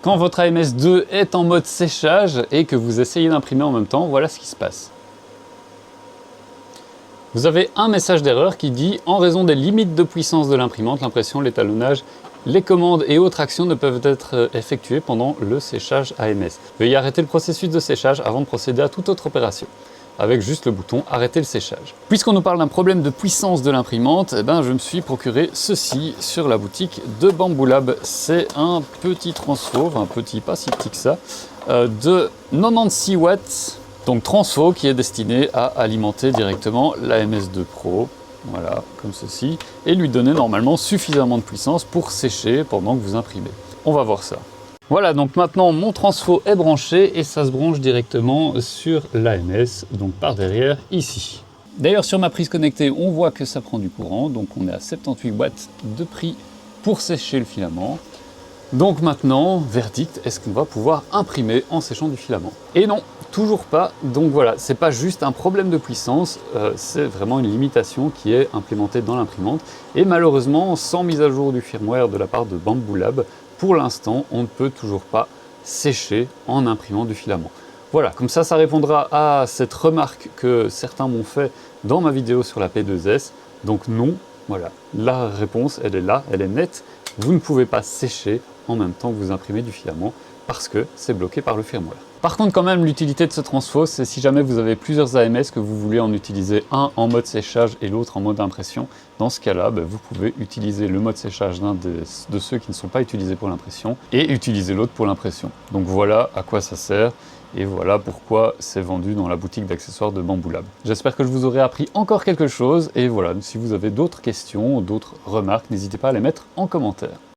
Quand votre AMS2 est en mode séchage et que vous essayez d'imprimer en même temps, voilà ce qui se passe. Vous avez un message d'erreur qui dit « En raison des limites de puissance de l'imprimante, l'impression, l'étalonnage, les commandes et autres actions ne peuvent être effectuées pendant le séchage AMS. Veuillez arrêter le processus de séchage avant de procéder à toute autre opération. » Avec juste le bouton « Arrêter le séchage ». Puisqu'on nous parle d'un problème de puissance de l'imprimante, je me suis procuré ceci sur la boutique de Bambu Lab. C'est un petit transfo, un petit, pas si petit que ça, de 96 watts. Donc transfo qui est destiné à alimenter directement la MS2 Pro, voilà, comme ceci, et lui donner normalement suffisamment de puissance pour sécher pendant que vous imprimez. On va voir ça. Voilà, donc maintenant mon transfo est branché et ça se branche directement sur l'AMS, donc par derrière ici. D'ailleurs sur ma prise connectée, on voit que ça prend du courant, donc on est à 78 watts de pris pour sécher le filament. Donc maintenant, verdict, est-ce qu'on va pouvoir imprimer en séchant du filament? Et non, toujours pas. Donc voilà, c'est pas juste un problème de puissance, c'est vraiment une limitation qui est implémentée dans l'imprimante. Et malheureusement, sans mise à jour du firmware de la part de Bambu Lab, pour l'instant, on ne peut toujours pas sécher en imprimant du filament. Voilà, comme ça répondra à cette remarque que certains m'ont fait dans ma vidéo sur la P2S. Donc non, voilà, la réponse, elle est là, elle est nette. Vous ne pouvez pas sécher en même temps que vous imprimez du filament parce que c'est bloqué par le firmware. Par contre, quand même, l'utilité de ce transfo, c'est si jamais vous avez plusieurs AMS que vous voulez en utiliser un en mode séchage et l'autre en mode impression, dans ce cas-là, vous pouvez utiliser le mode séchage d'un de ceux qui ne sont pas utilisés pour l'impression et utiliser l'autre pour l'impression. Donc voilà à quoi ça sert. Et voilà pourquoi c'est vendu dans la boutique d'accessoires de Bambu Lab. J'espère que je vous aurai appris encore quelque chose. Et voilà, si vous avez d'autres questions, d'autres remarques, n'hésitez pas à les mettre en commentaire.